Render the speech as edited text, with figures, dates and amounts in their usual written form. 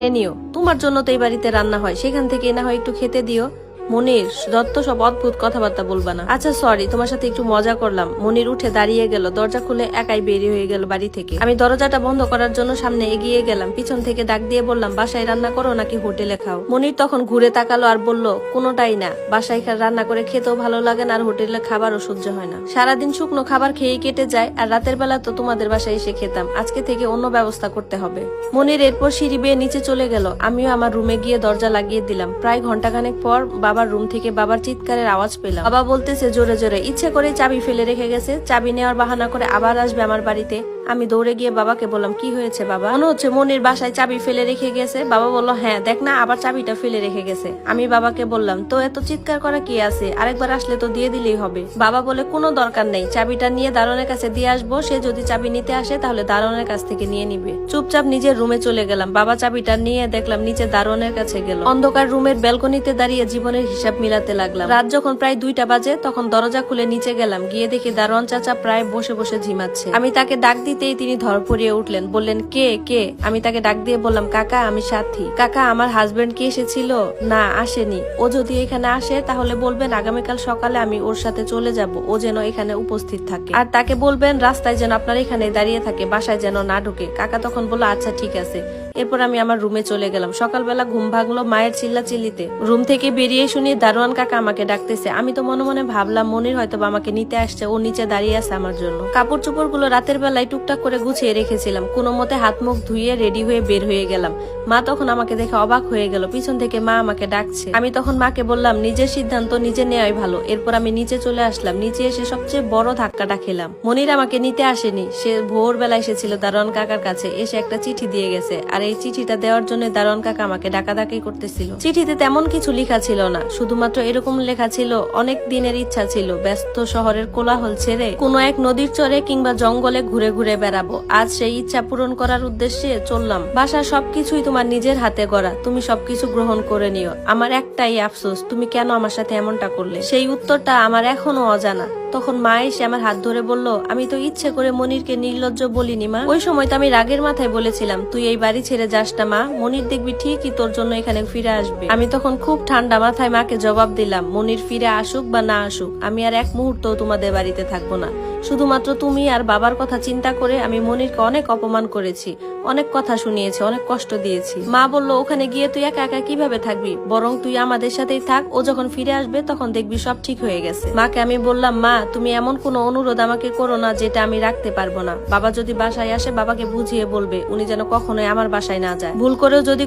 নিও, তোমার জন্য তো এই বাড়িতে রান্না হয়, সেখান থেকে না হয় একটু খেতে দিও। মনির, যত সব অদ্ভুত কথাবার্তা বলবা না। আচ্ছা সরি, তোমার সাথে একটু মজা করলাম। মনির উঠে দাঁড়িয়ে গেল, দরজা খুলে একাই বেরিয়ে হয়ে গেল বাড়ি থেকে। আমি দরজাটা বন্ধ করার জন্য সামনে এগিয়ে গেলাম, পিছন থেকে ডাক দিয়ে বললাম, বাসায় রান্না করো নাকি হোটেলে খাও? মনির তখন ঘুরে তাকালো আর বলল, কোনোটাই না, বাসায় রান্না করে খেতেও ভালো লাগে না, আর হোটেলে খাবারও সহ্য হয় না। সারাদিন শুকনো খাবার খেয়ে কেটে যায়, আর রাতের বেলা তো তোমাদের বাসায় এসে খেতাম, আজকে থেকে অন্য ব্যবস্থা করতে হবে। মনির এরপর সিঁড়ি বেয়ে নিচে চলে গেল, আমিও আমার রুমে গিয়ে দরজা লাগিয়ে দিলাম। প্রায় ঘন্টাখানেক পর বাবার রুম থেকে বাবার চিৎকারের আওয়াজ পেলাম। বাবা বলতেছে জোরে জোরে, ইচ্ছে করে চাবি ফেলে রেখে গেছে, চাবি নেওয়ার বাহানা করে আবার আসবে আমার বাড়িতে। আমি দৌড়ে গিয়ে বাবাকে বললাম, কি হয়েছে বাবা? মনে হচ্ছে মনির বাসায় চাবি ফেলে রেখে গেছে। বাবা বলল, হ্যাঁ দেখ না, আবার চাবিটা ফেলে রেখে গেছে। আমি বাবাকে বললাম, তো এত চিৎকার করা কি আছে, আরেকবার আসলে তো দিয়ে দিলেই হবে। বাবা বলে, কোনো দরকার নেই, চাবিটা নিয়ে দারোয়ানের কাছে দিয়ে আসবো, সে যদি চাবি নিতে আসে তাহলে দারোয়ানের কাছ থেকে নিয়ে নিবে। চুপচাপ নিজের রুমে চলে গেলাম। বাবা চাবিটা নিয়ে দেখলাম নিচে দারোয়ানের কাছে গেল। অন্ধকার রুমের ব্যালকনিতে দাঁড়িয়ে জীবনের হিসাব মিলাতে লাগলাম। রাত যখন প্রায় 2টা বাজে, তখন দরজা খুলে নিচে গেলাম, গিয়ে দেখি দারোয়ান চাচা প্রায় বসে বসে ঝিমাচ্ছে। আমি তাকে ডাক দিতেই তিনি ধরপড়িয়ে উঠলেন, বললেন, কে কে? আমি তাকে ডাক দিয়ে বললাম, কাকা আমি সাথী। কাকা, আমার হাজবেন্ড কি এসেছিল? না, আসেনি। ও যদি এখানে আসে তাহলে বলবেন আগামীকাল সকালে আমি ওর সাথে চলে যাব, ও যেন এখানে উপস্থিত থাকে। আর তাকে বলবেন রাস্তায় যেন আপনার এখানে দাঁড়িয়ে থাকে, বাসায় যেন না ঢোকে। কাকা তখন বলল, আচ্ছা ঠিক আছে। এরপর আমি আমার রুমে চলে গেলাম। সকালবেলা ঘুম ভাঙলো মায়ের চিল্লা চিল্লিতে। রুম থেকে বেরিয়ে শুনি দারোয়ান কাকা আমাকে ডাকতেছে। আমি তো মনে মনে ভাবলাম মনির হয়তো আমাকে নিতে আসছে, ও নিচে দাঁড়িয়ে আছে আমার জন্য। কাপড় চোপড় গুলো রাতের বেলায় টুকটাক করে গুছিয়ে রেখেছিলাম, কোনো মতে হাত মুখ ধুয়ে রেডি হয়ে বের হয়ে গেলাম। মা তখন আমাকে দেখে অবাক হয়ে গেল, পিছন থেকে মা আমাকে ডাকছে। আমি তখন মাকে বললাম, নিজের সিদ্ধান্ত নিজে নেওয়াই ভালো। এরপর আমি নিচে চলে আসলাম। নিচে এসে সবচেয়ে বড় ধাক্কাটা খেলাম। মনির আমাকে নিতে আসেনি, সে ভোরবেলা এসেছিল দারোয়ান কাকার কাছে, এসে একটা চিঠি দিয়ে গেছে। আর এই চিঠিটা দেওয়ার জন্য দারোয়ান কাকা আমাকে ডাকাডাকি করতেছিল। চিঠিতে তেমন কিছু লেখা ছিল না, শুধুমাত্র এরকম লেখা ছিল, অনেক দিনের ইচ্ছা ছিল ব্যস্ত শহরের কোলাহল ছেড়ে কোনো এক নদীর চরে কিংবা জঙ্গলে ঘুরে ঘুরে বেড়াবো। আজ সেই ইচ্ছা পূরণ করার উদ্দেশ্যে চললাম। বাসার সবকিছুই তোমার নিজের হাতে গড়া, তুমি সবকিছু গ্রহণ করে নিও। আমার একটাই আফসোস, তুমি কেন আমার সাথে এমনটা করলে? সেই উত্তরটা আমার এখনো অজানা। তখন মা এসে আমার হাত ধরে বলল, আমি তো ইচ্ছে করে মনিরকে নির্লজ্জ বলিনি মা। ওই সময় তো আমি রাগের মাথায় বলেছিলাম, তুই এই বাড়ি ছেড়ে যাস না মা, মনির দেখবি ঠিকই তোর জন্য এখানে ফিরে আসবে। আমি তখন খুব ঠান্ডা মাথায় মাকে জবাব দিলাম, মনির ফিরে আসুক বা না আসুক, আমি আর এক মুহূর্ত তোমাদের বাড়িতে থাকবো না। শুধুমাত্র তুমি আর বাবার কথা চিন্তা করে আমি মনিরকে অনেক অপমান করেছি, অনেক কথা শুনিয়েছি, অনেক কষ্ট দিয়েছি। মা বলল, ওখানে গিয়ে তুই একা একা কিভাবে থাকবি, বরং তুই আমাদের সাথেই থাক, ও যখন ফিরে আসবে তখন দেখবি সব ঠিক হয়ে গেছে। মাকে আমি বললাম, মা তুমি এমন কোনো অনুরোধ আমাকে করো না যেটা আমি রাখতে পারবো না। বাবা যদি বাসায় আসে বাবাকে বুঝিয়ে বলবে উনি যেন কখনোই আমার বাসায় না যায়। ভুল করেও যদি